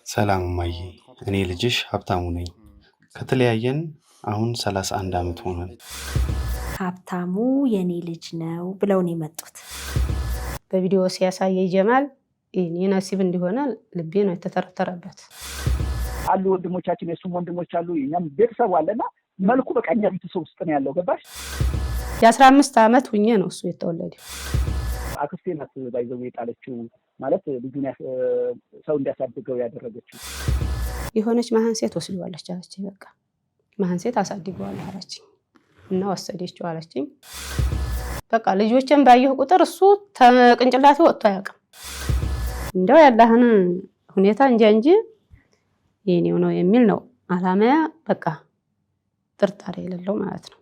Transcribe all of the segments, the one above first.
ሰላም ማዬ፣ እኔ ልጅሽ ሀብታሙ ነኝ። ከተለያየን አሁን 31 ዓመት ሆነን። ሀብታሙ የኔ ልጅ ነው ብለው ነው የመጡት። በቪዲዮ ሲያሳየ ጀማል እኔ ነሲብ እንዲሆነ ልቤ ነው የተተረተረበት። አሉ ወንድሞቻችን የሱም ወንድሞች አሉ፣ እኛም ቤተሰብ አለና መልኩ በቃኛ ቤተሰብ ውስጥ ነው ያለው። ገባሽ? የ15 ዓመት ሁኜ ነው እሱ የተወለደው። አክስቴ ናት ባይዘው የጣለችው ማለት ልጁን ሰው እንዲያሳድገው ያደረገችው። የሆነች መሃን ሴት ወስደዋለች አለችኝ። በቃ መሃን ሴት አሳድገዋለች አለችኝ እና ወሰደችው አለችኝ። በቃ ልጆችን ባየሁ ቁጥር እሱ ተቅንጭላቴ ወጥቶ አያውቅም። እንደው ያላህን ሁኔታ እንጂ የኔው ነው የሚል ነው አላማያ። በቃ ጥርጣሬ የሌለው ማለት ነው።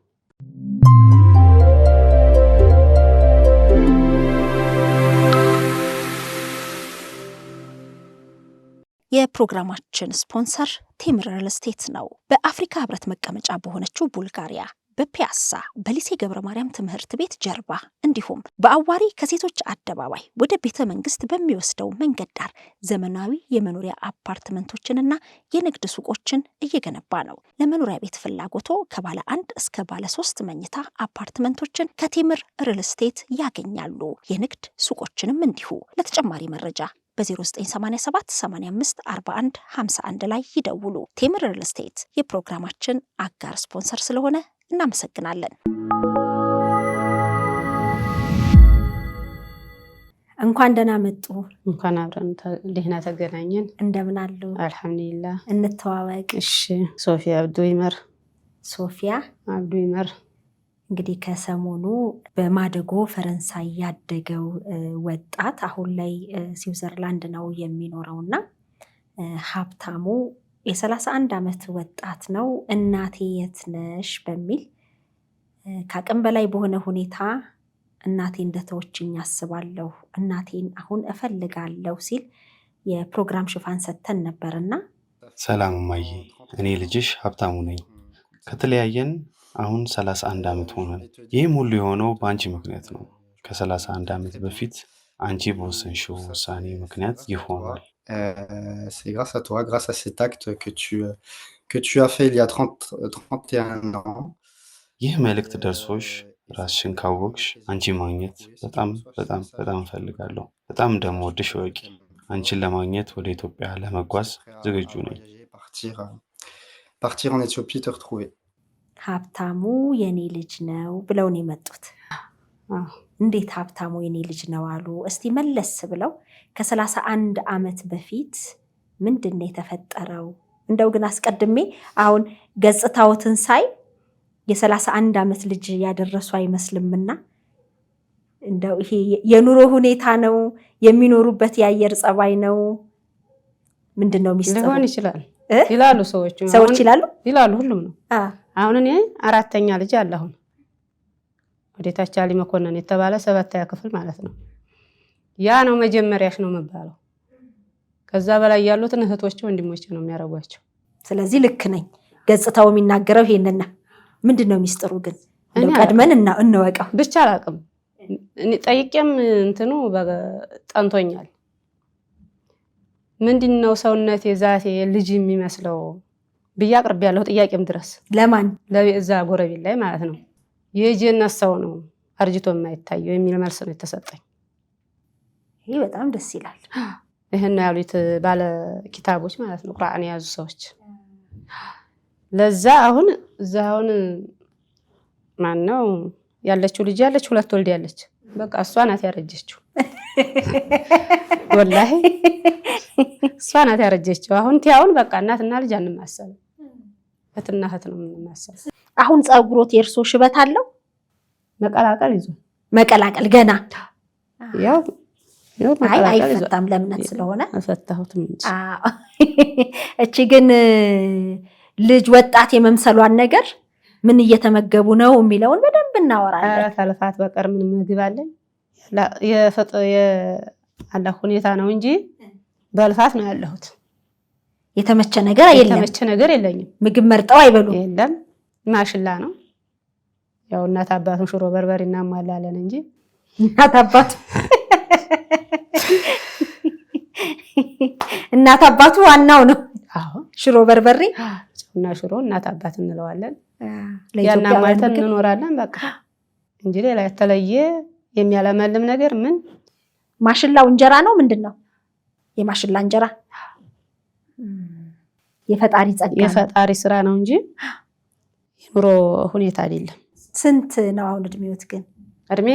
የፕሮግራማችን ስፖንሰር ቴምር ሪል ስቴት ነው። በአፍሪካ ህብረት መቀመጫ በሆነችው ቡልጋሪያ በፒያሳ በሊሴ ገብረ ማርያም ትምህርት ቤት ጀርባ እንዲሁም በአዋሪ ከሴቶች አደባባይ ወደ ቤተ መንግስት በሚወስደው መንገድ ዳር ዘመናዊ የመኖሪያ አፓርትመንቶችንና የንግድ ሱቆችን እየገነባ ነው። ለመኖሪያ ቤት ፍላጎቶ ከባለ 1 እስከ ባለ 3 መኝታ አፓርትመንቶችን ከቴምር ሪል ስቴት ያገኛሉ። የንግድ ሱቆችንም እንዲሁ። ለተጨማሪ መረጃ በ0987 85 41 51 ላይ ይደውሉ። ቴምር ሪል ስቴት የፕሮግራማችን አጋር ስፖንሰር ስለሆነ እናመሰግናለን። እንኳን ደህና መጡ። እንኳን አብረን ደህና ተገናኘን። እንደምን አሉ? አልሐምዱሊላህ። እንተዋወቅ። እሺ። ሶፊያ አብዱ ይመር። ሶፊያ አብዱ ይመር እንግዲህ ከሰሞኑ በማደጎ ፈረንሳይ ያደገው ወጣት አሁን ላይ ስዊዘርላንድ ነው የሚኖረውና ሀብታሙ የ31 ዓመት ወጣት ነው። እናቴ የት ነሽ በሚል ከአቅም በላይ በሆነ ሁኔታ እናቴ እንደተወችኝ አስባለሁ፣ እናቴን አሁን እፈልጋለሁ ሲል የፕሮግራም ሽፋን ሰጥተን ነበርና። ሰላም ማዬ፣ እኔ ልጅሽ ሀብታሙ ነኝ። ከተለያየን አሁን 31 ዓመት ሆነን። ይህም ሁሉ የሆነው በአንቺ ምክንያት ነው። ከ31 ዓመት በፊት አንቺ በወሰንሽው ውሳኔ ምክንያት ይሆናል። C'est grâce à toi, grâce à cet acte que tu as fait il y a 31 ans. ይህ መልእክት ደርሶሽ ራስሽን ካወቅሽ አንቺ ማግኘት በጣም እፈልጋለሁ። በጣም እንደምወድሽ እወቂ። አንቺን ለማግኘት ወደ ኢትዮጵያ ለመጓዝ ዝግጁ ነኝ። Partir en Éthiopie te retrouver. ሀብታሙ የኔ ልጅ ነው ብለው ነው የመጡት። እንዴት ሀብታሙ የኔ ልጅ ነው አሉ? እስቲ መለስ ብለው ከ31 ዓመት በፊት ምንድን ነው የተፈጠረው? እንደው ግን አስቀድሜ አሁን ገጽታዎትን ሳይ የ31 ዓመት ልጅ ያደረሱ አይመስልምና እንደው ይሄ የኑሮ ሁኔታ ነው የሚኖሩበት የአየር ጸባይ ነው ምንድን ነው ሚስጥሩ? ሊሆን ይችላል ይላሉ ሰዎች ይላሉ። ሁሉም ነው። አሁን እኔ 4ኛ ልጅ አለ። አሁን ወዴታች አሊ መኮንን የተባለ 7ኛ ክፍል ማለት ነው። ያ ነው መጀመሪያሽ ነው መባለው። ከዛ በላይ ያሉትን እህቶች ወንድሞች ነው የሚያረጓቸው። ስለዚህ ልክ ነኝ። ገጽታው የሚናገረው ይሄንና ምንድነው ሚስጥሩ ግን ቀድመን እንወቀው ብቻ አላቅም። እኔ ጠይቄም እንትኑ ጠንቶኛል። ምንድነው ሰውነቴ ዛቴ ልጅ የሚመስለው ብዬ አቅርብ ያለው ጥያቄም ድረስ ለማን ለዛ ጎረቤት ላይ ማለት ነው። የጀነት ሰው ነው አርጅቶ የማይታየው የሚል መልስ ነው የተሰጠኝ። ይሄ በጣም ደስ ይላል። ይሄን ነው ያሉት ባለ ኪታቦች ማለት ነው፣ ቁርአን የያዙ ሰዎች። ለዛ አሁን እዛውን ማን ነው ያለችው ልጅ ያለች 2 ወልድ ያለች በቃ እሷ ናት ያረጀችው። ወላሂ እሷ ናት ያረጀችው። አሁን ቲያውን በቃ እናትና ልጅ አንማሰልም፣ እህትና እህት ነው የምንማሰል። አሁን ጸጉሮት የእርሶ ሽበት አለው? መቀላቀል ገና ያው አይፈታም ለምነት ስለሆነ አፈታሁትም እንጂ። እቺ ግን ልጅ ወጣት የመምሰሏን ነገር ምን እየተመገቡ ነው የሚለውን በደንብ እናወራለን። ከልፋት በቀር ምን ምግብ አለን? የአላህ ሁኔታ ነው እንጂ በልፋት ነው ያለሁት። የተመቸ ነገር የለኝም። ምግብ መርጠው አይበሉም። የለም ማሽላ ነው። ያው እናት አባቱን ሽሮ በርበሬ እናሟላለን እንጂ እናት አባቱ እናት አባቱ ዋናው ነው። አዎ ሽሮ በርበሬ እና ሽሮ እናት አባት እንለዋለን። ለኢትዮጵያ ያና ማለትን እንኖራለን በቃ እንጂ ሌላ የተለየ የሚያለመልም ነገር ምን ማሽላው እንጀራ ነው ምንድነው? የማሽላ እንጀራ የፈጣሪ ጸጋ የፈጣሪ ስራ ነው እንጂ የኑሮ ሁኔታ አይደለም። ስንት ነው አሁን እድሜዎት ግን? እድሜ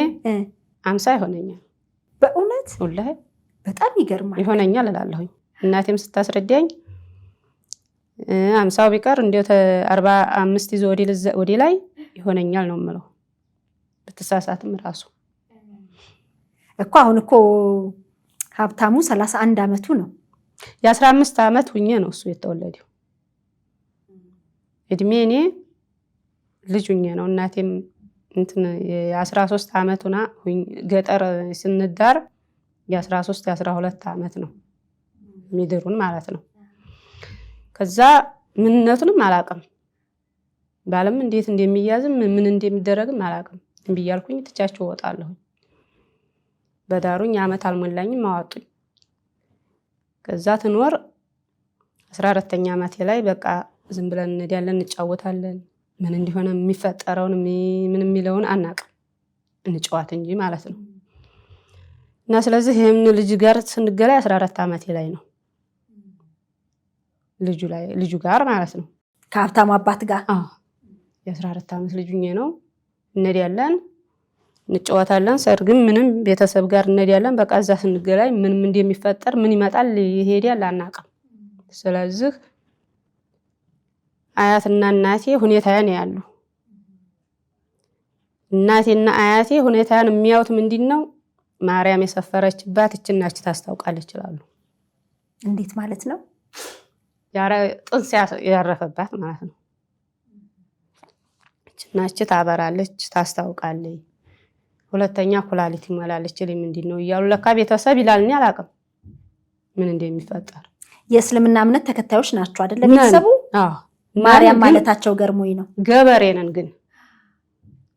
50 ይሆነኛል። በእውነት ወላሂ በጣም ይገርማል። ይሆነኛል እላለሁኝ። እናቴም ስታስረዳኝ 50 ቢቀር እንደው 45 ይዞ ወዲ ላይ ይሆነኛል ነው የምለው። በተሳሳትም ራሱ እኮ አሁን እኮ ሀብታሙ 31 አመቱ ነው። የ15 አመት ሁኜ ነው እሱ የተወለደው። እድሜ እኔ ልጅ ሁኜ ነው። እናቴም እንትን የ13 አመቱና ገጠር ስንዳር የ13 የ12 አመት ነው ሚድሩን ማለት ነው። ከዛ ምንነቱንም አላቅም። ባለም እንዴት እንደሚያዝም ምን እንደሚደረግም አላቅም። እንብያልኩኝ ትቻቸው ወጣለሁ። በዳሩኝ አመት አልሞላኝም አዋጡኝ። ከዛ ትኖር 14ኛ አመቴ ላይ በቃ ዝም ብለን እንዲያለን እንጫወታለን። ምን እንዲሆነ የሚፈጠረውን ምን የሚለውን አናቅም እንጫወት እንጂ ማለት ነው። እና ስለዚህ ይሄን ልጅ ጋር ስንገላ 14 አመቴ ላይ ነው ልጁ ጋር ማለት ነው ከሀብታሙ አባት ጋር የ14 አመት ልጁኝ ነው። እንዲያለን እንጫወታለን። ሰርግም ምንም ቤተሰብ ጋር እንዲያለን በቃ እዛ ስንገላይ ምንም እንደሚፈጠር ምን ይመጣል ይሄዳል አናቅም። ስለዚህ አያትና እናቴ ሁኔታያን ያሉ እናቴና አያቴ ሁኔታያን የሚያዩት ምንድነው ማርያም የሰፈረችባት እችናች ታስታውቃለች ይላሉ። እንዴት ማለት ነው? ጥንስ ያረፈባት ማለት ነው። እችናች ታበራለች ታስታውቃለች። ሁለተኛ ኩላሊት ይመላለች ለምን ምንድነው ይያሉ ለካ ቤተሰብ ይላልኝ አላቅም ምን እንደሚፈጠር። የእስልምና እምነት ተከታዮች ናቸው አይደል ቤተሰቡ? ማርያም ማለታቸው ገርሞኝ ነው። ገበሬ ነን ግን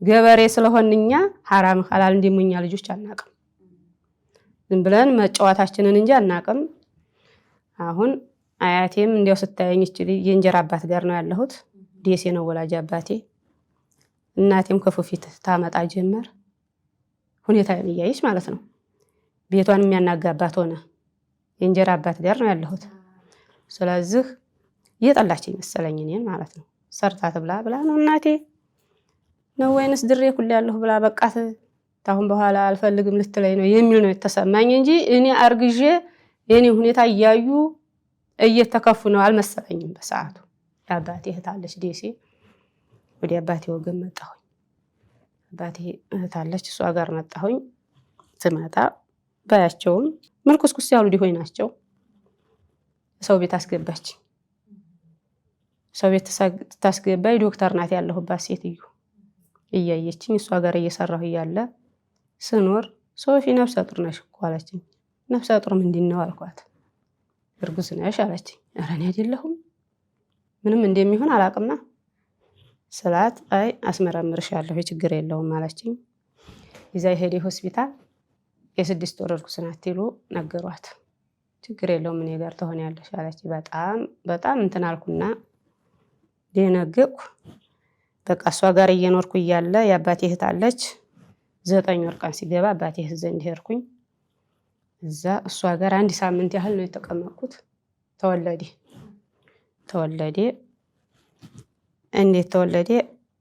ገበሬ ስለሆንኛ حرام حلال እንደምኛ ልጆች አናቅም። ዝም ብለን መጫወታችንን እንጂ አናቅም። አሁን አያቴም እንዲያው ስታየኝ እቺ የእንጀራ አባት ጋር ነው ያለሁት። ዲሴ ነው ወላጅ አባቴ። እናቴም ከፉፊት ታመጣ ጀመር ሁኔታውን እያየች ማለት ነው። ቤቷን የሚያናጋባት ሆነ። የእንጀራ አባት ጋር ነው ያለሁት። ስለዚህ የጠላች መሰለኝ እኔን ማለት ነው። ሰርታ ተብላ ብላ ነው እናቴ ነው ወይንስ ድሬ ኩል ያለሁ ብላ በቃት ታሁን በኋላ አልፈልግም ልትለኝ ነው የሚል ነው የተሰማኝ እንጂ እኔ አርግዤ የኔ ሁኔታ እያዩ እየተከፉ ነው አልመሰለኝም በሰዓቱ። አባቴ እህታለች ዲሲ ወዲ አባቴ ወገን መጣሁኝ። አባቴ እህታለች እሷ ጋር መጣሁኝ። ስመጣ ባያቸውም መልኩስኩስ ያሉ ዲሆይ ናቸው። ሰው ቤት አስገባች። ሰው ቤት ታስገባይ ዶክተር ናት ያለሁባት ሴትዮ እያየችኝ እሷ ጋር እየሰራሁ ያለ ስኖር ሶፊ ነፍሰ ጡር ነሽ እኮ አለችኝ። ነፍሰ ጡር ምንድነው አልኳት። እርጉዝ ነሽ አለችኝ። ኧረ እኔ አይደለሁም ምንም እንደሚሆን አላቅማ ስላት አይ አስመረምርሻለሁ ችግር የለውም አለችኝ። ይዛ ሄደ ሆስፒታል የ6 ወር እርጉዝ ናት ይሉ ነገሯት። ችግር የለውም እኔ ጋር ትሆኛለሽ አለች። በጣም እንትን አልኩና ደነገጥኩ። በቃ እሷ ጋር እየኖርኩ እያለ ያባቴ እህት አለች 9 ወር ቀን ሲገባ አባቴ እህት ዘንድ ሄድኩኝ። እዛ እሷ ጋር 1 ሳምንት ያህል ነው የተቀመጥኩት። ተወለደ እንዴት ተወለደ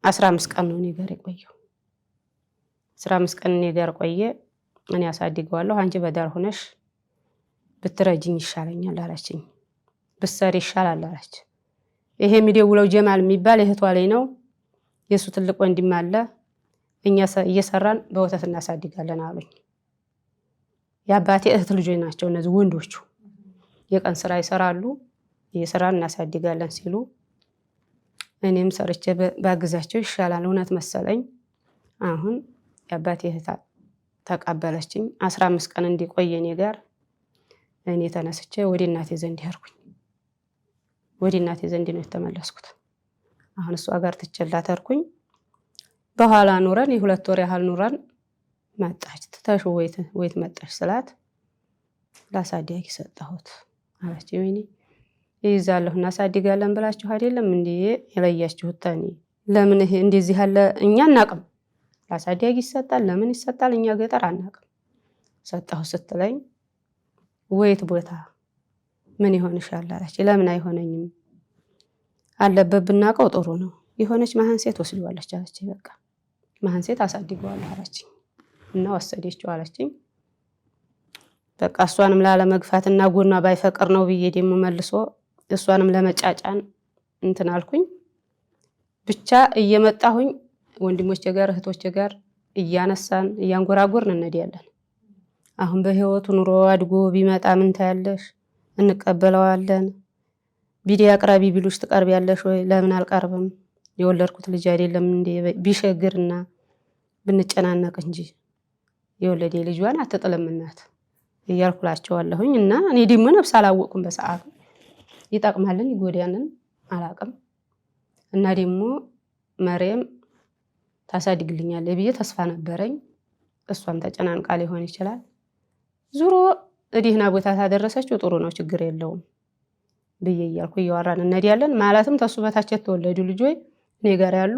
15 ቀን ነው እኔ ጋር የቆየው። 15 ቀን እኔ ጋር ቆየ። እኔ አሳድገዋለሁ አንቺ በዳር ሆነሽ ብትረጂኝ ይሻለኛል አለችኝ። ብትሰሪ ይሻላል አለች። ይሄ የሚደውለው ጀማል የሚባል እህቷ ላይ ነው። የሱ ትልቅ ወንድም አለ። እኛ እየሰራን በወተት እናሳድጋለን አሉኝ። ያባቴ እህት ልጆች ናቸው እነዚህ ወንዶቹ። የቀን ስራ ይሰራሉ እየሰራን እናሳድጋለን ሲሉ እኔም ሰርቼ ባግዛቸው ይሻላል እውነት መሰለኝ። አሁን ያባቴ እህት ተቀበለችኝ። 15 ቀን እንዲቆይ እኔ ጋር እኔ ተነስቼ ወዲ እናቴ ዘንድ ሄድኩኝ። ወዲ እናቴ ዘንድ ነው የተመለስኩት። አሁን እሷ ጋር ተጨላተርኩኝ። በኋላ ኑረን የ2 ወር ያህል ኑረን መጣች። ተታሽ ወይት መጣች ስላት ላሳድግ ሰጣሁት አለች። ወይኔ ይዛለሁ እናሳድጋለን ብላችሁ አይደለም እንዴ የለያችሁት? ታኒ ለምን ይሄ እንደዚህ ያለ እኛ አናቅም። ላሳድግ ይሰጣል ለምን ይሰጣል? እኛ ገጠር አናቅም። ሰጣሁ ስትለኝ ወይት ቦታ ምን ይሆንሻል አለች። ለምን አይሆነኝም? አለበት ብናቀው ጥሩ ነው። የሆነች መሃን ሴት ወስደዋለች አለች። በቃ መሃን ሴት አሳድገዋለች አለች እና ወሰደችው አለችኝ። በቃ እሷንም ላለመግፋትና ጎኗ ባይፈቅር ነው ብዬ ደሞ መልሶ እሷንም ለመጫጫን እንትን አልኩኝ። ብቻ እየመጣሁኝ ወንድሞቼ ጋር እህቶቼ ጋር እያነሳን እያንጎራጎርን እንሄዳለን። አሁን በህይወቱ ኑሮ አድጎ ቢመጣ ምን ታያለሽ? እንቀበለዋለን። ቪዲዮ አቅራቢ ቢሉሽ ትቀርቢያለሽ ወይ? ለምን አልቀርብም? የወለድኩት ልጅ አይደለም እንዴ? ቢሸግርና ብንጨናነቅ እንጂ የወለደ ልጇን አትጥልም እናት እያልኩላቸዋለሁኝ። እና እኔ ደግሞ ነፍስ አላወቅኩም በሰዓቱ ይጠቅማልን ይጎዳንን አላቅም። እና ደግሞ መሬም ታሳድግልኛለች ብዬ ተስፋ ነበረኝ። እሷም ተጨናንቃ ሊሆን ይችላል። ዙሮ እዲህና ቦታ ታደረሰችው ጥሩ ነው ችግር የለውም ብዬ እያልኩ እያወራን እንሄዳለን። ማለትም ተሱ በታች የተወለዱ ልጆች እኔ ጋር ያሉ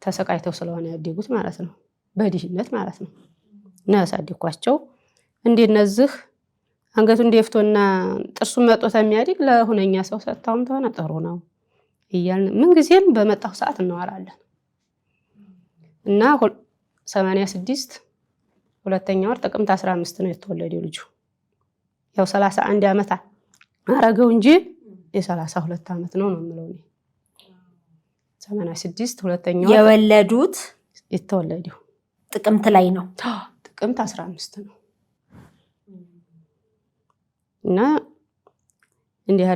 ተሰቃይተው ስለሆነ ያደጉት ማለት ነው፣ በድህነት ማለት ነው። እና ያሳድኳቸው እንደነዚህ አንገቱን ደፍቶና ጥርሱን መጥቶ የሚያድግ ለሁነኛ ሰው ሰጣውም ተሆነ ጥሩ ነው እያልን ምን ጊዜም በመጣው ሰዓት እናወራለን። እና 86 ሁለተኛ ወር ጥቅምት 15 ነው የተወለደው ልጁ። ያው 31 ዓመት አረገው እንጂ የ32 ዓመት ነው የምለው እኔ። 86 ሁለተኛ ወር የወለዱት የተወለደው ጥቅምት ላይ ነው። ጥቅምት 15 ነው። እና እንዲህ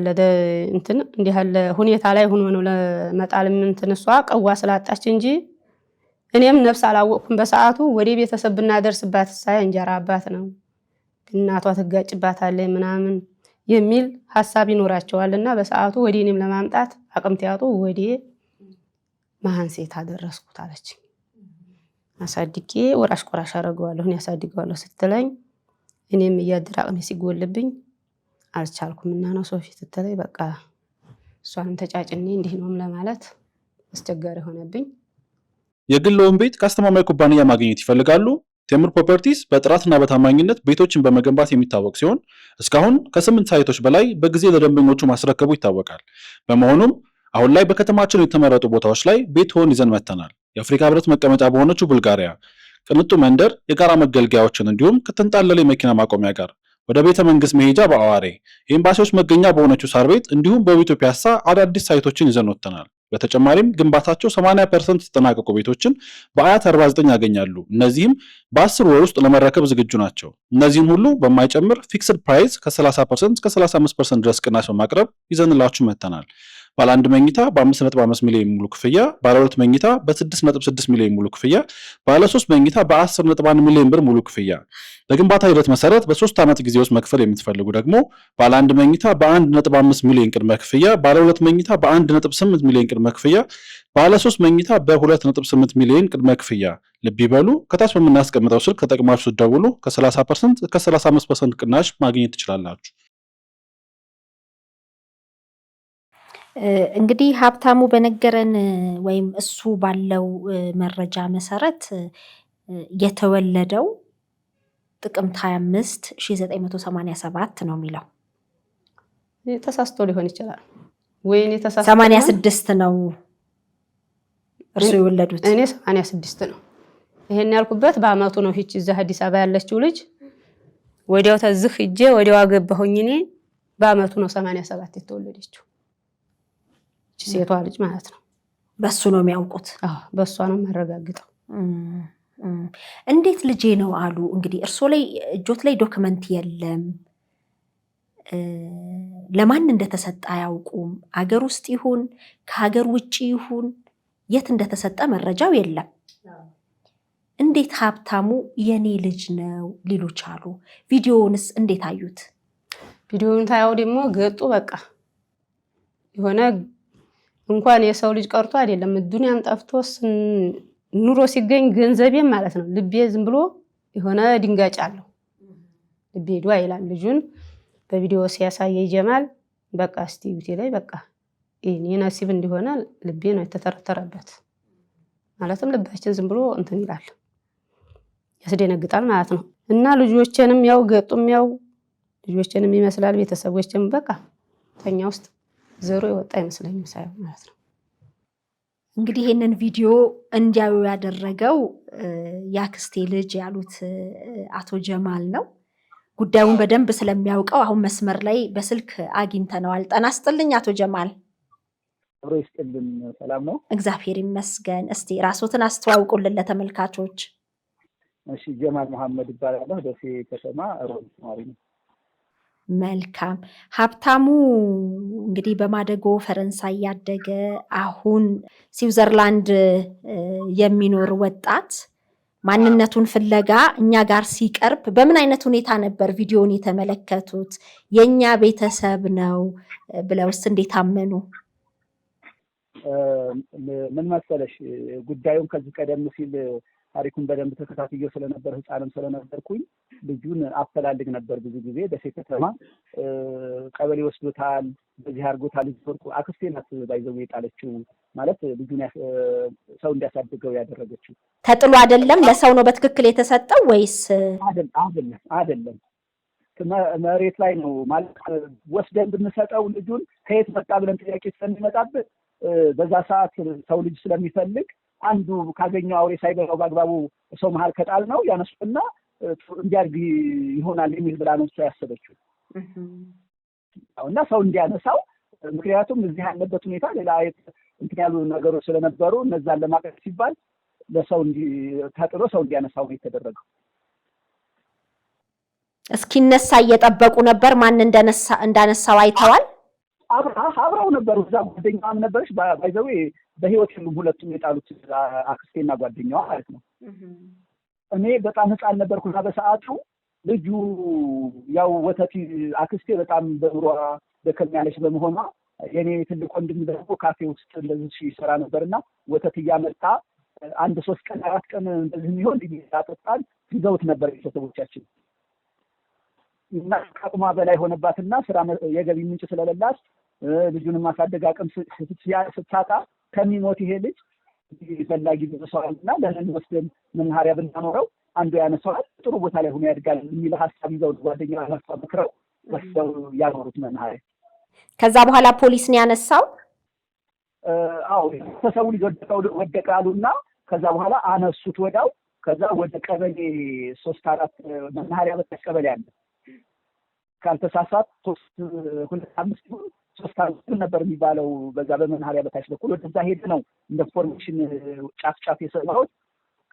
ያለ ሁኔታ ላይ ሆኖ ነው ለመጣልም እንትን እሷ ቀዋ ስላጣች እንጂ እኔም ነፍስ አላወቅኩም በሰዓቱ። ወደ ቤተሰብ ብናደርስባት ሳይ እንጀራ አባት ነው እናቷ ትጋጭባታለች ምናምን የሚል ሐሳብ ይኖራቸዋልና በሰዓቱ ወደ እኔም ለማምጣት አቅም ተያጡ ወደ መሃን ሴት አደረስኩት አለች። አሳድጌ ወራሽ ቆራሽ አረጋዋለሁ እኔ አሳድገዋለሁ ስትለኝ እኔም እያደራቅሜ ሲጎልብኝ አልቻልኩምና ነው ሶፊት ተተለይ በቃ እሷንም ተጫጭኔ እንዲህ ነው ለማለት አስቸጋሪ ሆነብኝ። የግልዎን ቤት ከአስተማማኝ ኩባንያ ማግኘት ይፈልጋሉ? ቴምር ፕሮፐርቲስ በጥራትና በታማኝነት ቤቶችን በመገንባት የሚታወቅ ሲሆን እስካሁን ከ8 ሳይቶች በላይ በጊዜ ለደንበኞቹ ማስረከቡ ይታወቃል። በመሆኑም አሁን ላይ በከተማችን የተመረጡ ቦታዎች ላይ ቤትዎን ይዘን መጥተናል። የአፍሪካ ህብረት መቀመጫ በሆነችው ቡልጋሪያ ቅንጡ መንደር፣ የጋራ መገልገያዎችን እንዲሁም ከተንጣለለ የመኪና ማቆሚያ ጋር ወደ ቤተ መንግስት መሄጃ በአዋሬ የኤምባሲዎች መገኛ በሆነችው ሳር ቤት እንዲሁም በኢትዮጵያ ፒያሳ አዳዲስ ሳይቶችን ይዘን ወጥተናል። በተጨማሪም ግንባታቸው 80% የተጠናቀቁ ቤቶችን በአያት 49 ያገኛሉ። እነዚህም በ10 ወር ውስጥ ለመረከብ ዝግጁ ናቸው። እነዚህን ሁሉ በማይጨምር ፊክስድ ፕራይስ ከ30% እስከ 35% ድረስ ቅናሽ በማቅረብ ይዘንላችሁ መጥተናል። ባለ 1 መኝታ በ5.5 ሚሊዮን ሙሉ ክፍያ፣ ባለ 2 መኝታ በ6.6 ሚሊዮን ሙሉ ክፍያ፣ ባለ 3 መኝታ በ10.1 ሚሊዮን ብር ሙሉ ክፍያ። በግንባታ ሂደት መሰረት በ3 ዓመት ጊዜ ውስጥ መክፈል የምትፈልጉ ደግሞ ባለ 1 መኝታ በ1.5 ሚሊዮን ቅድመ ክፍያ፣ ባለ 2 መኝታ በ1.8 ሚሊዮን ቅድመ ክፍያ፣ ባለ 3 መኝታ በ2.8 ሚሊዮን ቅድመ ክፍያ። ልብ ይበሉ፣ ከታች በምናስቀምጠው ስልክ ተጠቅማችሁ ስትደውሉ ከ30% እስከ 35% ቅናሽ ማግኘት ትችላላችሁ። እንግዲህ ሀብታሙ በነገረን ወይም እሱ ባለው መረጃ መሰረት የተወለደው ጥቅምት 25 1987 ነው የሚለው። ተሳስቶ ሊሆን ይችላል ወይኔ ተሳስቶ 86 ነው እርሱ የወለዱት። እኔ 86 ነው ይሄን ያልኩበት በአመቱ ነው። ሂጭ እዛ አዲስ አበባ ያለችው ልጅ ወዲያው ተዝህ ሂጄ ወዲያው አገባሁኝ። እኔ በአመቱ ነው 87 የተወለደችው ሴቷ ልጅ ማለት ነው። በሱ ነው የሚያውቁት? አዎ በሷ ነው ማረጋግጠው። እንዴት ልጄ ነው አሉ። እንግዲህ እርሶ ላይ እጆት ላይ ዶክመንት የለም፣ ለማን እንደተሰጠ አያውቁም። አገር ውስጥ ይሁን ከሀገር ውጪ ይሁን የት እንደተሰጠ መረጃው የለም። እንዴት ሀብታሙ የኔ ልጅ ነው ሊሉ ቻሉ? ቪዲዮውንስ እንዴት አዩት? ቪዲዮውን ታያው ደግሞ ገጡ በቃ የሆነ እንኳን የሰው ልጅ ቀርቶ አይደለም ዱንያም ጠፍቶስ ኑሮ ሲገኝ ገንዘቤም ማለት ነው ልቤ ዝም ብሎ የሆነ ድንጋጭ አለው። ልቤ ሄዷ ይላል ልጁን በቪዲዮ ሲያሳየኝ ጀማል በቃ እስቲ ዩቲ ላይ በቃ እኔ ነሲብ እንዲሆነ ልቤ ነው የተተረተረበት ማለትም ልባችን ዝም ብሎ እንትን ይላል ያስደነግጣል ማለት ነው እና ልጆችንም ያው ገጡም ያው ልጆችንም ይመስላል ቤተሰቦችም በቃ ተኛ ውስጥ ዘሮ ይወጣ ይመስለኛል ሳይሆን ማለት ነው እንግዲህ ይሄንን ቪዲዮ እንዲያዩ ያደረገው ያክስቴ ልጅ ያሉት አቶ ጀማል ነው ጉዳዩን በደንብ ስለሚያውቀው አሁን መስመር ላይ በስልክ አግኝተነዋል ጤና ይስጥልኝ አቶ ጀማል አብሮ ይስጥልን ሰላም ነው እግዚአብሔር ይመስገን እስቲ ራስዎትን አስተዋውቁልን ለተመልካቾች እሺ ጀማል መሐመድ ይባላል ደሴ ከተማ ሮም ነዋሪ ነው መልካም ሀብታሙ እንግዲህ በማደጎ ፈረንሳይ ያደገ አሁን ስዊዘርላንድ የሚኖር ወጣት ማንነቱን ፍለጋ እኛ ጋር ሲቀርብ በምን አይነት ሁኔታ ነበር ቪዲዮውን የተመለከቱት የኛ ቤተሰብ ነው ብለውስ እንዴት አመኑ ምን መሰለሽ ጉዳዩን ከዚህ ቀደም ሲል ታሪኩን በደንብ ተከታትዬ ስለነበር ህፃንም ስለነበርኩኝ ልጁን አፈላልግ ነበር ብዙ ጊዜ ደሴ ከተማ ቀበሌ ወስዶታል በዚህ አርጎታል ልጅ አክስቴ ናት ባይዘው የጣለችው ማለት ልጁን ሰው እንዲያሳድገው ያደረገችው ተጥሎ አይደለም ለሰው ነው በትክክል የተሰጠው ወይስ አይደለም መሬት ላይ ነው ማለት ወስደን ብንሰጠው ልጁን ከየት መጣ ብለን ጥያቄ ስለሚመጣበት በዛ ሰዓት ሰው ልጅ ስለሚፈልግ አንዱ ካገኘው አውሬ ሳይበላው በአግባቡ ሰው መሃል ከጣል ነው ያነሱና እንዲያርግ ይሆናል የሚል ብላ ነው ያሰበችው እና ሰው እንዲያነሳው ምክንያቱም እዚህ ያለበት ሁኔታ ሌላ እንትን ያሉ ነገሮች ስለነበሩ እነዛን ለማቀፍ ሲባል ለሰው ተጥሎ ሰው እንዲያነሳው ነው የተደረገው እስኪነሳ እየጠበቁ ነበር ማን እንዳነሳው አይተዋል አብረው ነበሩ እዛ ጓደኛዋም ነበረች ባይዘው በህይወት ሁሉ ሁለቱም የጣሉት አክስቴና ጓደኛዋ ማለት ነው እኔ በጣም ህፃን ነበርኩና በሰዓቱ ልጁ ያው ወተት አክስቴ በጣም በኑሯ ደከም ያለች በመሆኗ የኔ ትልቅ ወንድም ደግሞ ካፌ ውስጥ እንደዚህ ይሰራ ነበርና ወተት እያመጣ አንድ 3 ቀን 4 ቀን እንደዚህ የሚሆን ይጣጣል ይዘውት ነበር ቤተሰቦቻችን እና ከአቅሟ በላይ ሆነባትና ስራ የገቢ ምንጭ ስለሌላት ልጁን ማሳደግ አቅም ስትሳታ ከሚሞት ይሄ ልጅ ፈላጊ ብዙሰዋልና ለምን ወስደን መናኸሪያ ብናኖረው አንዱ ያነሳዋል ጥሩ ቦታ ላይ ሆኖ ያድጋል የሚል ሐሳብ ይዘው ጓደኛዋ መክረው ወስደው ያኖሩት መናኸሪያ ከዛ በኋላ ፖሊስ ነው ያነሳው አዎ ተሰው ልጅ ወደቃሉና ከዛ በኋላ አነሱት ወዳው ከዛ ወደ ቀበሌ 3-4 መናኸሪያ በታች ቀበሌ አለ ካልተሳሳት 3-5 ነበር የሚባለው በዛ በመናኸሪያ በታች በኩል ወደዛ ሄደ ነው ኢንፎርሜሽን ጫፍ የሰማሁት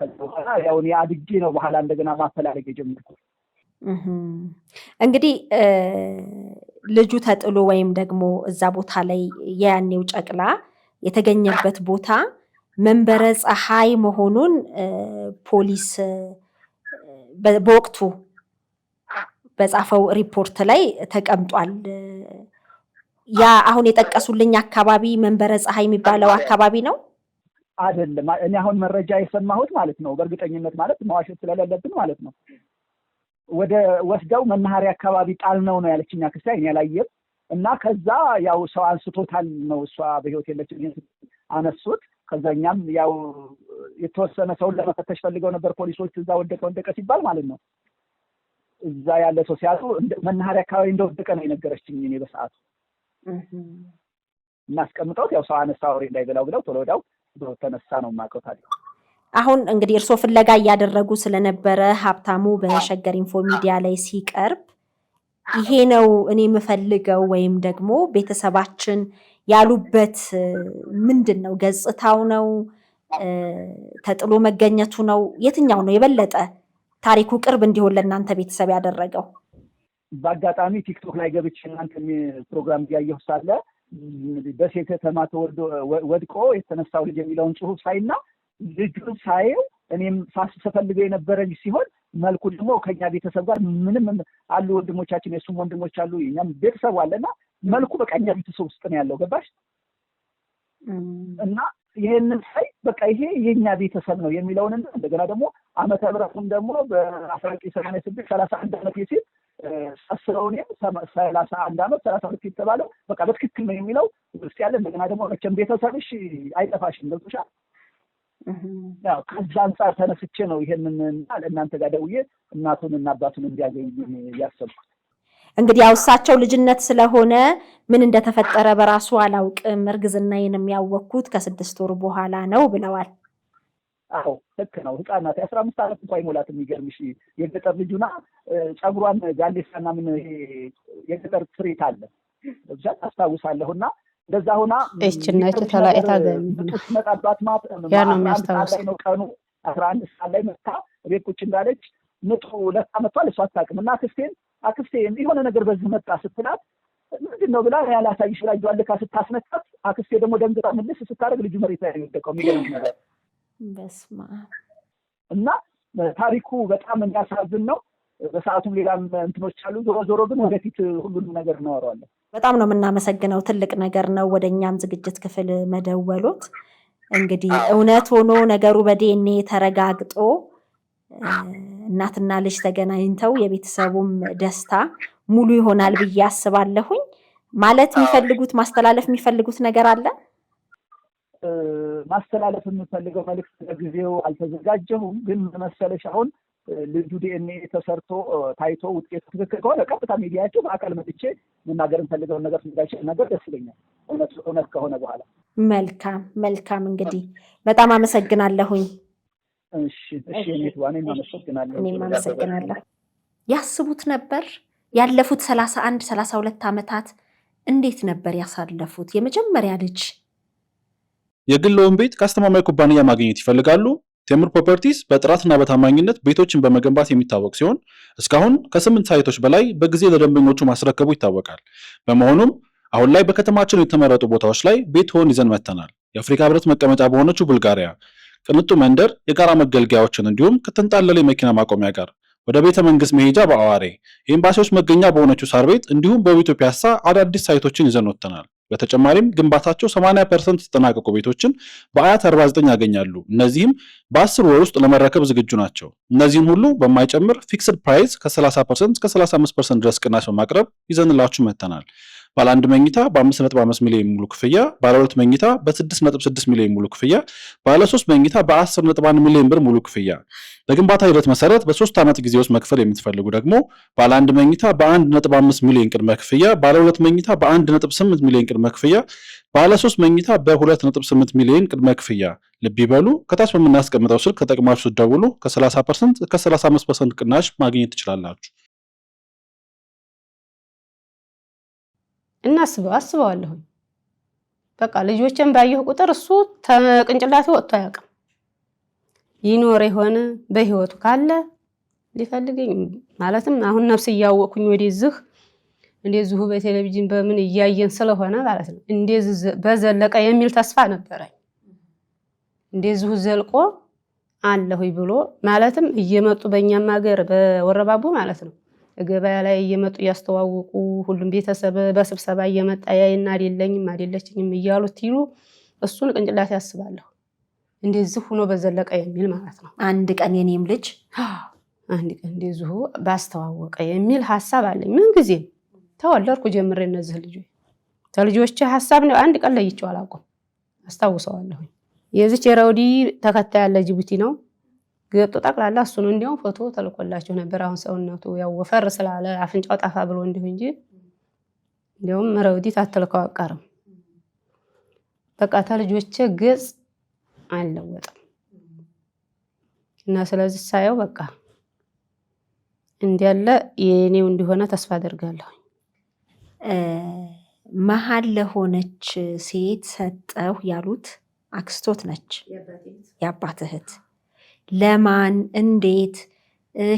ከዛ በኋላ ያው እኔ አድጌ ነው በኋላ እንደገና ማፈላለግ የጀመርኩት እንግዲህ ልጁ ተጥሎ ወይም ደግሞ እዛ ቦታ ላይ ያኔው ጨቅላ የተገኘበት ቦታ መንበረ ፀሐይ መሆኑን ፖሊስ በወቅቱ በጻፈው ሪፖርት ላይ ተቀምጧል ያ አሁን የጠቀሱልኝ አካባቢ መንበረ ፀሐይ የሚባለው አካባቢ ነው አይደለም እኔ አሁን መረጃ የሰማሁት ማለት ነው በእርግጠኝነት ማለት ማዋሸት ስለሌለብን ማለት ነው ወደ ወስደው መናኸሪያ አካባቢ ጣል ነው ያለችኝ አክስቴ እኔ አላየም እና ከዛ ያው ሰው አንስቶታል ነው እሷ በህይወት የለችም አነሱት ከዛኛም ያው የተወሰነ ሰው ለመፈተሽ ፈልገው ነበር ፖሊሶች እዛ ወደቀ ሲባል ማለት ነው እዛ ያለ ሰው ሲያጡ መናኸሪያ አካባቢ እንደወደቀ ነው የነገረችኝ እኔ በሰዓቱ እናስቀምጠውት ያው ሰው አነሳ አውሬ እንዳይበላው ብለው ቶሎ ወዳው ተነሳ ነው የማውቀው ታዲያ አሁን እንግዲህ እርሶ ፍለጋ እያደረጉ ስለነበረ ሀብታሙ በሸገር ኢንፎ ሚዲያ ላይ ሲቀርብ ይሄ ነው እኔ የምፈልገው ወይም ደግሞ ቤተሰባችን ያሉበት ምንድን ነው ገጽታው ነው ተጥሎ መገኘቱ ነው የትኛው ነው የበለጠ ታሪኩ ቅርብ እንዲሆን ለእናንተ ቤተሰብ ያደረገው በአጋጣሚ ቲክቶክ ላይ ገብቼ እናንተ ፕሮግራም ያየሁ ሳለ በሴት ከተማ ተወልዶ ወድቆ የተነሳው ልጅ የሚለውን ጽሁፍ ሳይና ልጁን ሳይው እኔም ሳስፈልገው የነበረ ልጅ ሲሆን መልኩ ደግሞ ከኛ ቤተሰብ ጋር ምንም አሉ ወንድሞቻችን የሱም ወንድሞች አሉ እኛም ቤተሰብ አለና መልኩ በቃኛ ቤተሰብ ውስጥ ነው ያለው ገባሽ እና ይሄንን ሳይ በቃ ይሄ የኛ ቤተሰብ ነው የሚለውንና እንደገና ደግሞ ዓመተ ምሕረቱም ደግሞ በ1986 31 ዓመት ሲል ሳስረው እኔ 31 ዓመት 32 የተባለው በቃ በትክክል ነው የሚለው ውስጥ ያለ እንደገና ደግሞ መቼም ቤተሰብሽ አይጠፋሽም ገብቶሻል። ያው ከዛ አንፃር ተነስቼ ነው ይሄንን ለእናንተ ጋር ደውዬ እናቱንና አባቱን እንዲያገኙ ያሰብኩት። እንግዲህ ያው እሳቸው ልጅነት ስለሆነ ምን እንደተፈጠረ በራሱ አላውቅም፣ እርግዝናዬን የሚያወቅኩት ከ6 ወር በኋላ ነው ብለዋል። አዎ ልክ ነው። ህፃናት 15 ዓመት እንኳን ይሞላት የሚገርምሽ የገጠር ልጁና ጸጉሯን ጋሌሳና ምን ይሄ የገጠር ትሪት አለ ብቻ አስታውሳለሁና እንደዛ ሆና እችነች ተላእታ መጣባት ያ ነው የሚያስታውሰው ነው ቀኑ 11 ሰዓት ላይ መጣ ቤት ቁጭ እንዳለች ምጡ ለካ መጥቷል እሷ አታውቅም። እና አክስቴ የሆነ ነገር በዚህ መጣ ስትላት ምንድነው ብላ ያላሳይሽ ብላ እጇን ልካ ስታስነካት አክስቴ ደግሞ ደንግጣ መልስ ስታደርግ ልጁ መሬት ላይ ወደቀው። የሚገርምሽ ነገር በስማ እና ታሪኩ በጣም የሚያሳዝን ነው። በሰዓቱም ሌላም እንትኖች አሉ። ዞሮ ግን ወደፊት ሁሉንም ነገር እናወራዋለን። በጣም ነው የምናመሰግነው። ትልቅ ነገር ነው ወደኛም ዝግጅት ክፍል መደወሉት። እንግዲህ እውነት ሆኖ ነገሩ በዲኤንኤ ተረጋግጦ እናትና ልጅ ተገናኝተው የቤተሰቡም ደስታ ሙሉ ይሆናል ብዬ አስባለሁኝ። ማለት የሚፈልጉት ማስተላለፍ የሚፈልጉት ነገር አለ? ማስተላለፍ የምፈልገው መልዕክት ለጊዜው አልተዘጋጀሁም። ግን መሰለሽ አሁን ልጁ ዲኤንኤ ተሰርቶ ታይቶ ውጤቱ ትክክል ከሆነ ቀጥታ ሚዲያቸው በአካል መጥቼ መናገር የምፈልገውን ነገር ስንጋጭ ነገር ደስ ይለኛል። እውነት ከሆነ በኋላ መልካም። እንግዲህ በጣም አመሰግናለሁኝ። እሺ እኔም አመሰግናለሁ። ያስቡት ነበር ያለፉት 32 ዓመታት እንዴት ነበር ያሳለፉት? የመጀመሪያ ልጅ የግልዎን ቤት ከአስተማማኝ ኩባንያ ማግኘት ይፈልጋሉ? ቴምር ፕሮፐርቲስ በጥራትና በታማኝነት ቤቶችን በመገንባት የሚታወቅ ሲሆን እስካሁን ከ8 ሳይቶች በላይ በጊዜ ለደንበኞቹ ማስረከቡ ይታወቃል። በመሆኑም አሁን ላይ በከተማችን የተመረጡ ቦታዎች ላይ ቤትዎን ይዘን መጥተናል። የአፍሪካ ህብረት መቀመጫ በሆነችው ቡልጋሪያ ቅንጡ መንደር፣ የጋራ መገልገያዎችን እንዲሁም ከተንጣለለ የመኪና ማቆሚያ ጋር ወደ ቤተ መንግስት መሄጃ በአዋሬ የኤምባሲዎች መገኛ በሆነችው ሳር ቤት እንዲሁም በውቢቷ ፒያሳ አዳዲስ ሳይቶችን ይዘን ወጥተናል። በተጨማሪም ግንባታቸው 80% የተጠናቀቁ ቤቶችን በአያት 49 ያገኛሉ። እነዚህም በ10 ወር ውስጥ ለመረከብ ዝግጁ ናቸው። እነዚህን ሁሉ በማይጨምር ፊክስድ ፕራይስ ከ30% እስከ 35% ድረስ ቅናሽ በማቅረብ ይዘንላችሁ መጥተናል። ባለ 1 መኝታ በ5.5 ሚሊዮን ሙሉ ክፍያ፣ ባለ 2 መኝታ በ6.6 ሚሊዮን ሙሉ ክፍያ፣ ባለ 3 መኝታ በ10.1 ሚሊዮን ብር ሙሉ ክፍያ። በግንባታ ሂደት መሰረት በ3 ዓመት ጊዜ ውስጥ መክፈል የምትፈልጉ ደግሞ ባለ 1 መኝታ በ1.5 ሚሊዮን ቅድመ ክፍያ፣ ባለ 2 መኝታ በ1.8 ሚሊዮን ቅድመ ክፍያ፣ ባለ 3 መኝታ በ2.8 ሚሊዮን ቅድመ ክፍያ። ልብ ይበሉ፣ ከታች በምናስቀምጠው ስልክ ተጠቅማችሁ ስትደውሉ ከ30% እስከ 35% ቅናሽ ማግኘት ትችላላችሁ። እና አስበዋለሁ። በቃ ልጆችን ባየሁ ቁጥር እሱ ተቅንጭላቴ ወጥቶ አያውቅም። ይኖር የሆነ በህይወቱ ካለ ሊፈልገኝ ማለትም አሁን ነፍስ እያወቅኩኝ እንደዚሁ በቴሌቪዥን በምን እያየን ስለሆነ ማለት ነው እንደዚህ በዘለቀ የሚል ተስፋ ነበረኝ። እንደዚሁ ዘልቆ አለሁኝ ብሎ ማለትም እየመጡ በእኛም ሀገር በወረባቡ ማለት ነው ገበያ ላይ እየመጡ ያስተዋውቁ ሁሉም ቤተሰብ በስብሰባ እየመጣ ያይና አይደለችኝም እያሉት ይሉ እሱን ቅንጭላት ያስባለሁ እንደዚህ ሆኖ በዘለቀ የሚል ማለት ነው። አንድ ቀን የኔም ልጅ አንድ ቀን እንደዚሁ ባስተዋወቀ የሚል ሐሳብ አለኝ። ምን ጊዜ ተወለድኩ ጀምሬ እነዚህ ልጆች ሐሳብ ነው አንድ ቀን ለይቼው አላውቅም። አስታውሰዋለሁ። የዚች የራውዲ ተከታይ ያለ ጅቡቲ ነው ገጡ ጠቅላላ እሱ ነው። እንዲያው ፎቶ ተልኮላችሁ ነበር። አሁን ሰውነቱ ያው ወፈር ስላለ አፍንጫው ጣፋ ብሎ እንዲሁ እንጂ እንዲያውም ራውዲ ታተልከው አቀርም በቃ ተልጆቼ ገጽ አልለወጥም እና ስለዚህ ሳየው በቃ እንዲያለ የኔው እንዲሆነ ተስፋ አደርጋለሁ። መሀል ለሆነች ሴት ሰጠው ያሉት አክስቶት ነች የአባት እህት። ለማን እንዴት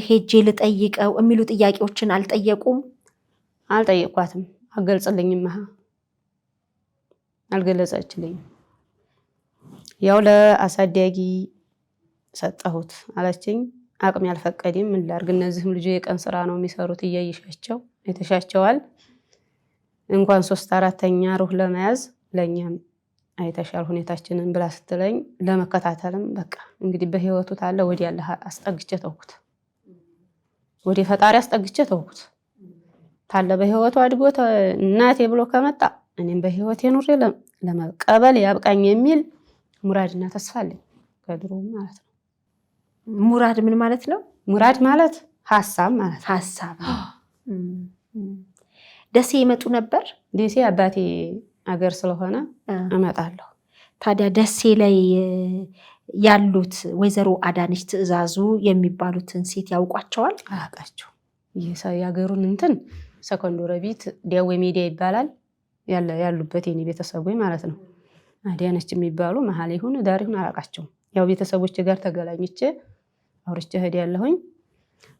ሄጄ ልጠይቀው የሚሉ ጥያቄዎችን አልጠየቁም? አልጠየቋትም። አገልጽልኝም አልገለጸችልኝም። ያው ለአሳዳጊ ሰጠሁት አለችኝ። አቅም ያልፈቀደም ምን ላድርግ፣ እነዚህም ልጆች የቀን ስራ ነው የሚሰሩት እያይሻቸው የተሻቸዋል እንኳን 3/4ኛ ሩህ ለመያዝ ለኛም አይተሻል ሁኔታችንን ብላ ስትለኝ ለመከታተልም በቃ እንግዲህ በህይወቱ ታለ ወዲ ያለ አስጠግቼ ተውኩት። ወዲ ፈጣሪ አስጠግቼ ተውኩት። ታለ በህይወቱ አድጎ እናቴ ብሎ ከመጣ እኔም በህይወት የኑሬ ለመቀበል ያብቃኝ የሚል ሙራድና ተስፋ አለኝ ከድሮ ማለት ነው። ሙራድ ምን ማለት ነው? ሙራድ ማለት ሐሳብ ማለት ሐሳብ። ደሴ ይመጡ ነበር? ደሴ አባቴ አገር ስለሆነ እመጣለሁ። ታዲያ ደሴ ላይ ያሉት ወይዘሮ አዳነች ትዕዛዙ የሚባሉትን ሴት ያውቋቸዋል? አላቃቸው። ያገሩን እንትን ሰኮንዶር ቤት ዲያው ሜዲያ ይባላል ያሉበት የኔ ቤተሰቦች ማለት ነው። አዳነች የሚባሉ መሀል ይሁን ዳር ይሁን አላቃቸው። ያው ቤተሰቦች ጋር ተገላኝቼ አውርቼ ሄዳለሁኝ።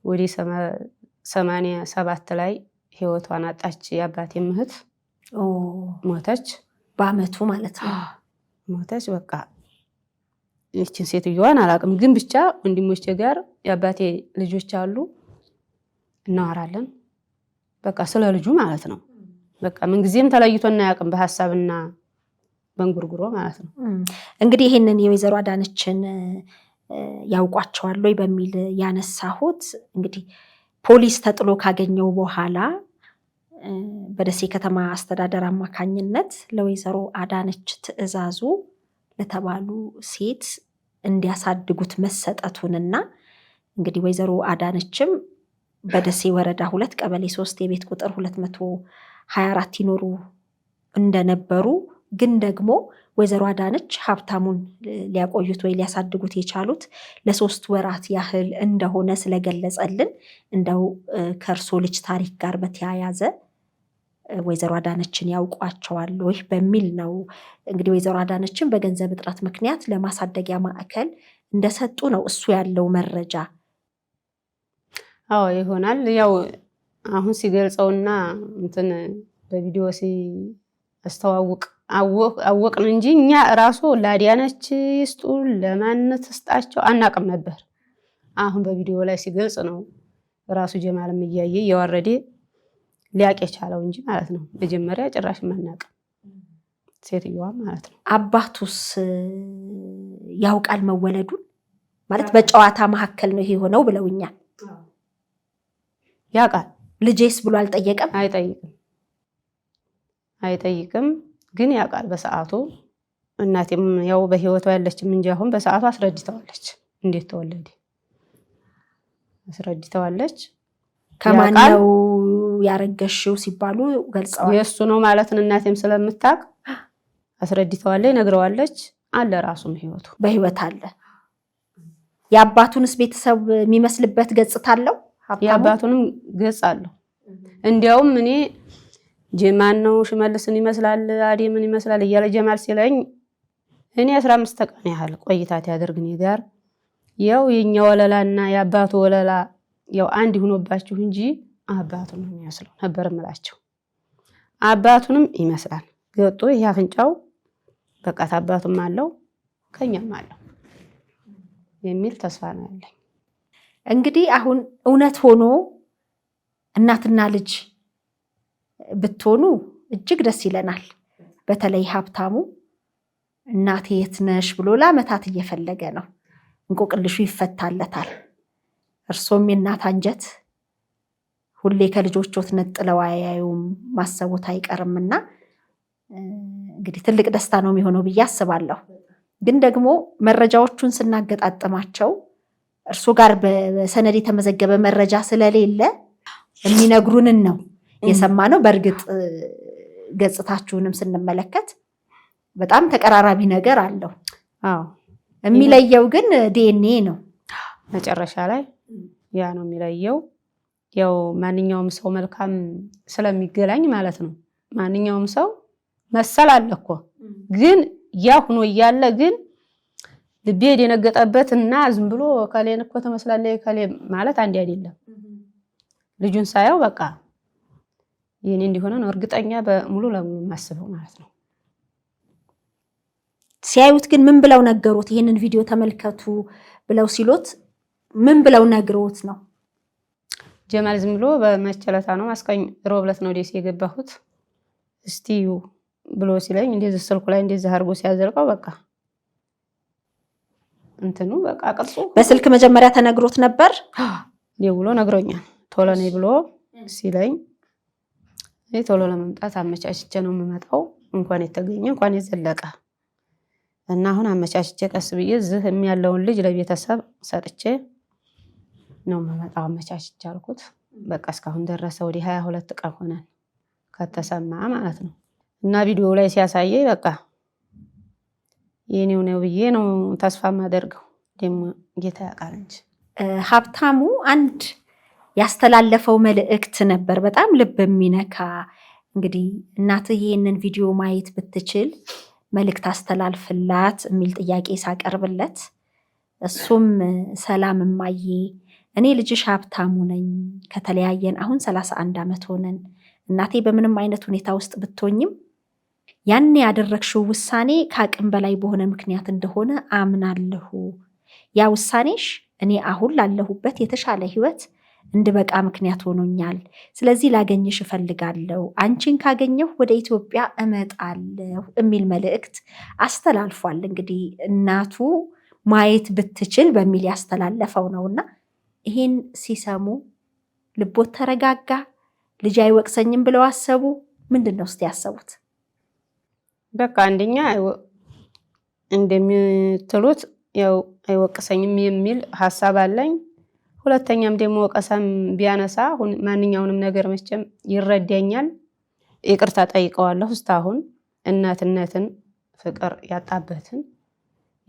ወዲ 87 ላይ ህይወቷን አጣች። የአባቴ እህት ሞተች። በአመቱ ማለት ነው ሞተች። በቃ እቺን ሴትዮዋን አላቅም፣ ግን ብቻ ወንድሞቼ ጋር የአባቴ ልጆች አሉ እናወራለን። በቃ ስለ ልጁ ማለት ነው። በቃ ምን ጊዜም ተለይቶና ያቅም በሐሳብና በእንጉርጉሮ ማለት ነው። እንግዲህ ይሄንን የወይዘሮ አዳነችን ያውቋቸዋል ወይ በሚል ያነሳሁት እንግዲህ ፖሊስ ተጥሎ ካገኘው በኋላ በደሴ ከተማ አስተዳደር አማካኝነት ለወይዘሮ አዳነች ትዕዛዙ ለተባሉ ሴት እንዲያሳድጉት መሰጠቱንና እንግዲህ ወይዘሮ አዳነችም በደሴ ወረዳ 2 ቀበሌ 3 የቤት ቁጥር 224 ይኖሩ እንደነበሩ ግን ደግሞ ወይዘሮ አዳነች ሀብታሙን ሊያቆዩት ወይ ሊያሳድጉት የቻሉት ለ3 ወራት ያህል እንደሆነ ስለገለጸልን እንደው ከእርሶ ልጅ ታሪክ ጋር በተያያዘ ወይዘሮ አዳነችን ያውቋቸዋል ወይ በሚል ነው። እንግዲህ ወይዘሮ አዳነችን በገንዘብ እጥረት ምክንያት ለማሳደጊያ ማዕከል እንደሰጡ ነው እሱ ያለው መረጃ። አዎ ይሆናል። ያው አሁን ሲገልጸውና እንትን በቪዲዮ ሲያስተዋውቅ አወቅን እንጂ እኛ ራሱ ለአዳነች ይስጡ ለማንነት ስጣቸው አናቅም ነበር። አሁን በቪዲዮ ላይ ሲገልጽ ነው ራሱ ጀማልም እያየ እያወረደ ሊያቅ የቻለው እንጂ ማለት ነው። መጀመሪያ ጭራሽ ማናቅ ሴትዮዋ ማለት ነው። አባቱስ ያውቃል መወለዱን? ማለት በጨዋታ መካከል ነው ይሄ ሆነው ብለውኛል። ያውቃል። ልጄስ ብሎ አልጠየቀም? አይጠይቅም ግን ያውቃል በሰዓቱ። እናቴም ያው በህይወቷ ያለችም እንጂ አሁን በሰዓቱ አስረድተዋለች እንዴት ተወለደ አስረድተዋለች። ከማን ነው ያረገሽው ሲባሉ ገልጸዋል። የእሱ ነው ማለትን እናቴም ስለምታውቅ አስረድተዋለች፣ ነግረዋለች። አለ ራሱም ህይወቱ በህይወት አለ። የአባቱንስ ቤተሰብ የሚመስልበት ገጽታ አለው? የአባቱንም ገጽ አለው። እንዲያውም እኔ ጀማን ነው ሽመልስን ይመስላል አዴምን ይመስላል እያለ ጀማል ሲለኝ እኔ 15 ቀን ያህል ቆይታት ያደርግኝ ጋር ያው የኛ ወለላና የአባቱ ወለላ ያው አንድ ሆኖባችሁ እንጂ አባቱን ነው የሚመስለው ነበር የምላቸው። አባቱንም ይመስላል ገጦ ይሄ አፍንጫው በቃ አባቱም አለው ከኛም አለው የሚል ተስፋ ነው ያለኝ። እንግዲህ አሁን እውነት ሆኖ እናትና ልጅ ብትሆኑ እጅግ ደስ ይለናል። በተለይ ሀብታሙ እናቴ የት ነሽ ብሎ ለዓመታት እየፈለገ ነው። እንቆቅልሹ ይፈታለታል። እርሶም የእናት አንጀት ሁሌ ከልጆቾት ነጥለው አያዩም ማሰቦት አይቀርምና እንግዲህ ትልቅ ደስታ ነው የሚሆነው ብዬ አስባለሁ። ግን ደግሞ መረጃዎቹን ስናገጣጥማቸው እርሶ ጋር በሰነድ የተመዘገበ መረጃ ስለሌለ የሚነግሩንን ነው የሰማነው። በእርግጥ ገጽታችሁንም ስንመለከት በጣም ተቀራራቢ ነገር አለው። አዎ የሚለየው ግን ዲኤንኤ ነው መጨረሻ ላይ ያ ነው የሚለየው። ያው ማንኛውም ሰው መልካም ስለሚገላኝ ማለት ነው። ማንኛውም ሰው መሰል አለ እኮ ግን ያ ሆኖ እያለ ግን ልቤ የደነገጠበትና ዝም ብሎ ከሌን እኮ ተመስላለች ከሌ ማለት አንድ አይደለም። ልጁን ሳየው በቃ የኔ እንዲሆነ ነው እርግጠኛ በሙሉ ለሙሉ ማስበው ማለት ነው። ሲያዩት ግን ምን ብለው ነገሩት? ይሄንን ቪዲዮ ተመልከቱ ብለው ሲሉት ምን ብለው ነግረውት ነው? ጀማል ዝም ብሎ በመቸለታ ነው ማስቀኝ ሮብለት ነው ደስ የገባሁት እስቲዩ ብሎ ሲለኝ እንደዚህ ስልኩ ላይ እንደዚህ አድርጎ ሲያዘልቀው በቃ እንትኑ በቃ ቅርጹ በስልክ መጀመሪያ ተነግሮት ነበር። ደውሎ ነግሮኛል። ቶሎ ነይ ብሎ ሲለኝ ቶሎ ለመምጣት አመቻችቼ ነው የምመጣው። እንኳን የተገኘ እንኳን የዘለቀ እና አሁን አመቻችቼ ቀስ ብዬ እዚህ ያለውን ልጅ ለቤተሰብ ሰጥቼ ነው የምመጣው። አመቻችቼ አልኩት። በቃ እስካሁን ደረሰ። ወደ 22 ቀን ሆነን ከተሰማ ማለት ነው። እና ቪዲዮ ላይ ሲያሳየኝ በቃ የኔው ነው ብዬ ነው ተስፋ ማደርገው። ደግሞ ጌታ ያውቃል እንጂ ሀብታሙ አንድ ያስተላለፈው መልእክት ነበር በጣም ልብ የሚነካ። እንግዲህ እናትህ ይህንን ቪዲዮ ማየት ብትችል መልእክት አስተላልፍላት የሚል ጥያቄ ሳቀርብለት እሱም ሰላም እማዬ፣ እኔ ልጅሽ ሀብታሙ ነኝ። ከተለያየን አሁን 31 ዓመት ሆነን። እናቴ በምንም አይነት ሁኔታ ውስጥ ብትሆኝም ያን ያደረግሽው ውሳኔ ከአቅም በላይ በሆነ ምክንያት እንደሆነ አምናለሁ። ያ ውሳኔሽ እኔ አሁን ላለሁበት የተሻለ ህይወት እንድበቃ ምክንያት ሆኖኛል። ስለዚህ ላገኝሽ እፈልጋለሁ። አንቺን ካገኘሁ ወደ ኢትዮጵያ እመጣለሁ የሚል መልእክት አስተላልፏል። እንግዲህ እናቱ ማየት ብትችል በሚል ያስተላለፈው ነውና ይሄን ሲሰሙ ልቦት ተረጋጋ? ልጅ አይወቅሰኝም ብለው አሰቡ? ምንድን ነው እስቲ ያሰቡት? በቃ አንደኛ እንደምትሉት ያው አይወቅሰኝም የሚል ሐሳብ አለኝ። ሁለተኛም ደግሞ ወቀሳም ቢያነሳ ማንኛውንም ነገር መቼም ይረዳኛል። ይቅርታ ጠይቀዋለሁ። እስካሁን እናትነትን ፍቅር ያጣበትን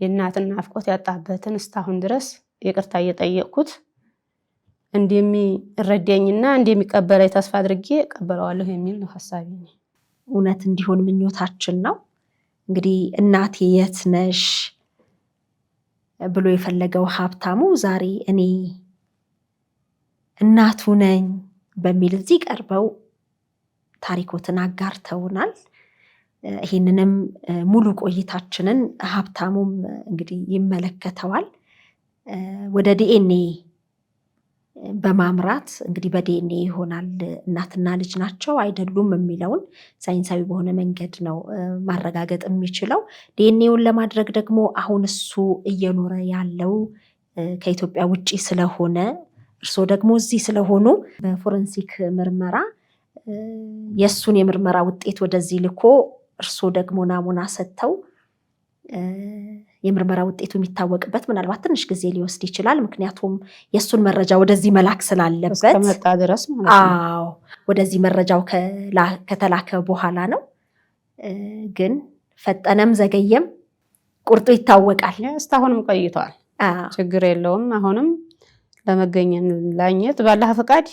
የእናትና ናፍቆት ያጣበትን እስካሁን ድረስ ይቅርታ እየጠየቅኩት እንደሚረዳኝና እንደሚቀበለኝ ተስፋ አድርጌ ቀበለዋለሁ የሚል ነው ሐሳቤ። እውነት እንዲሆን ምኞታችን ነው። እንግዲህ እናቴ የት ነሽ ብሎ የፈለገው ሀብታሙ ዛሬ እኔ እናቱ ነኝ በሚል እዚህ ቀርበው ታሪኮትን አጋርተውናል። ይህንንም ሙሉ ቆይታችንን ሀብታሙም እንግዲህ ይመለከተዋል። ወደ ዲኤንኤ በማምራት እንግዲህ በዲኤንኤ ይሆናል እናትና ልጅ ናቸው አይደሉም የሚለውን ሳይንሳዊ በሆነ መንገድ ነው ማረጋገጥ የሚችለው። ዲኤንኤውን ለማድረግ ደግሞ አሁን እሱ እየኖረ ያለው ከኢትዮጵያ ውጪ ስለሆነ እርሶ ደግሞ እዚህ ስለሆኑ በፎረንሲክ ምርመራ የእሱን የምርመራ ውጤት ወደዚህ ልኮ እርሶ ደግሞ ናሙና ሰጥተው የምርመራ ውጤቱ የሚታወቅበት ምናልባት ትንሽ ጊዜ ሊወስድ ይችላል። ምክንያቱም የእሱን መረጃ ወደዚህ መላክ ስላለበት እስከመጣ ድረስ ማለት ነው። አዎ፣ ወደዚህ መረጃው ከተላከ በኋላ ነው። ግን ፈጠነም ዘገየም ቁርጡ ይታወቃል። እስካሁንም ቆይቷል። ችግር የለውም። አሁንም ለመገኘት ባላህ ፈቃድ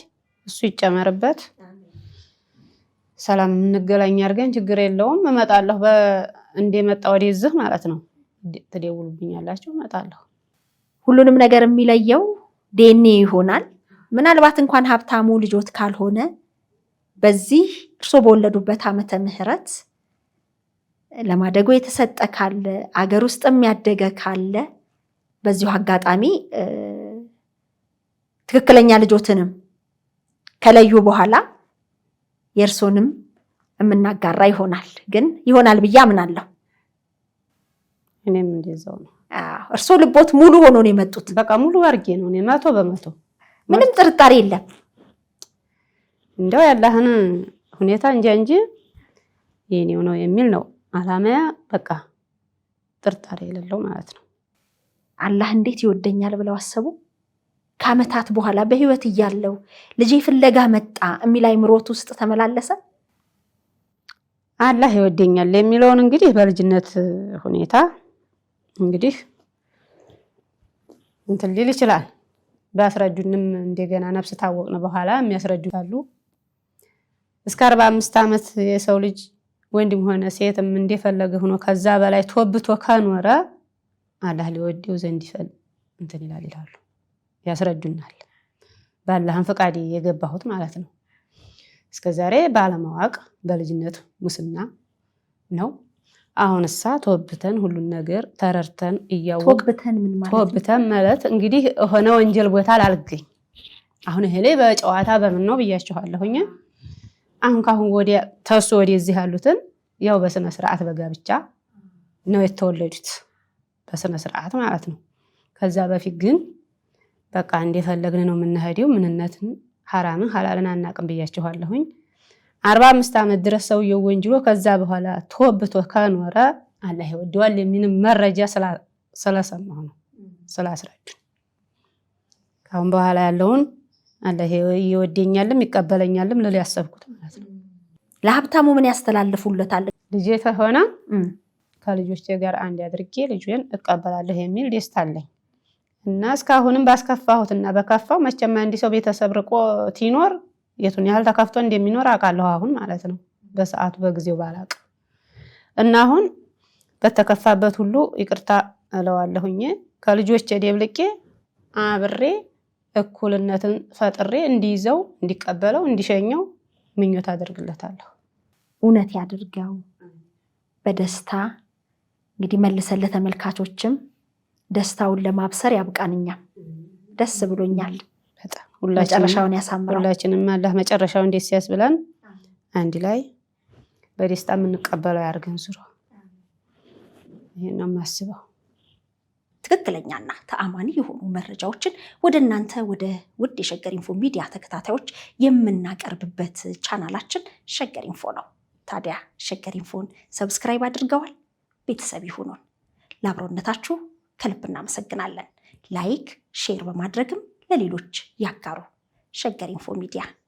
እሱ ይጨመርበት። ሰላም እንገናኝ አድርገን ችግር የለውም። እመጣለሁ። እንደመጣ ወደዚህ ማለት ነው ትደውሉብኛላችሁ፣ እመጣለሁ። ሁሉንም ነገር የሚለየው ዲኤንኤ ይሆናል። ምናልባት እንኳን ሀብታሙ ልጆት ካልሆነ በዚህ እርሶ በወለዱበት ዓመተ ምህረት ለማደጎ የተሰጠ ካለ አገር ውስጥ የሚያደገ ካለ በዚሁ አጋጣሚ ትክክለኛ ልጆትንም ከለዩ በኋላ የእርሶንም የምናጋራ ይሆናል። ግን ይሆናል ብዬ አምናለሁ። እኔም እንደዛው ነው። እርሶ ልቦት ሙሉ ሆኖ ነው የመጡት። በቃ ሙሉ አድርጌ ነው እኔ 100% ምንም ጥርጣሬ የለም። እንደው ያለህን ሁኔታ እንጂ የኔው ነው የሚል ነው አላማያ። በቃ ጥርጣሬ የሌለው ማለት ነው። አላህ እንዴት ይወደኛል ብለው አሰቡ? ከዓመታት በኋላ በህይወት እያለው ልጄ ፍለጋ መጣ የሚል አይምሮት ውስጥ ተመላለሰ? አላህ ይወደኛል የሚለውን እንግዲህ በልጅነት ሁኔታ እንግዲህ እንትን ሊል ይችላል። ባስረጁንም እንደገና ነፍስ ታወቅነ በኋላ የሚያስረጁታሉ። እስከ 45 ዓመት የሰው ልጅ ወንድም ሆነ ሴትም እንደፈለገ ሆኖ ከዛ በላይ ተወብቶ ከኖረ አላህ ሊወደው ዘንድ እንትን ይላሉ፣ ያስረጁናል። ባላህን ፈቃድ የገባሁት ማለት ነው። እስከዛሬ ባለማወቅ በልጅነት ሙስና ነው። አሁንሳ ተወብተን ሁሉን ነገር ተረርተን እያወቅ ተወብተን ማለት እንግዲህ ሆነ ወንጀል ቦታ ላልገኝ አሁን ይሄ ላይ በጨዋታ በምን ነው ብያችኋለሁኝ። አሁን ካሁን ወዲያ ተሱ ወደዚህ ያሉትን ያው በስነ ስርዓት በጋብቻ ነው የተወለዱት፣ በስነ ስርዓት ማለት ነው። ከዛ በፊት ግን በቃ እንደፈለግን ነው የምንሄደው። ምንነትን ሐራምን ሐላልን አናቅም ብያችኋለሁኝ። 45 ዓመት ድረስ ሰውየው ወንጅሎ ከዛ በኋላ ተወብቶ ከኖረ አላህ ይወደዋል የሚንም መረጃ ስለሰማሁ ነው ስላስረዱ። ካሁን በኋላ ያለውን አላህ ይወደኛልም ይቀበለኛልም ለሊ ያሰብኩት ማለት ነው። ለሀብታሙ ምን ያስተላልፉለታል? ልጄ ተሆነ ከልጆቼ ጋር አንድ አድርጌ ልጄን እቀበላለሁ የሚል ደስታ አለኝ እና እስካሁንም ባስከፋሁትና በከፋው መቼም አንድ ሰው ቤተሰብ ርቆ ትኖር የቱን ያህል ተከፍቶ እንደሚኖር አውቃለሁ አሁን ማለት ነው። በሰዓቱ በጊዜው ባላቅ እና አሁን በተከፋበት ሁሉ ይቅርታ እለዋለሁኝ። ከልጆቼ ደብልቄ አብሬ እኩልነትን ፈጥሬ እንዲይዘው እንዲቀበለው እንዲሸኘው ምኞት አደርግለታለሁ። እውነት ያድርገው በደስታ እንግዲህ መልሰን ለተመልካቾችም ደስታውን ለማብሰር ያብቃንኛ። ደስ ብሎኛል በጣም መጨረሻውን ያሳምረው። ሁላችንም አላህ መጨረሻውን ደስ ያስብለን። አንድ ላይ በደስታ የምንቀበለው ያርገን። ዙሮ ይሄን ነው የማስበው። ትክክለኛና ተአማኒ የሆኑ መረጃዎችን ወደ እናንተ ወደ ውድ የሸገር ኢንፎ ሚዲያ ተከታታዮች የምናቀርብበት ቻናላችን ሸገር ኢንፎ ነው። ታዲያ ሸገር ኢንፎን ሰብስክራይብ አድርገዋል? ቤተሰብ ይሁኑን። ለአብሮነታችሁ ከልብ እናመሰግናለን። ላይክ ሼር በማድረግም ለሌሎች ያጋሩ። ሸገር ኢንፎ ሚዲያ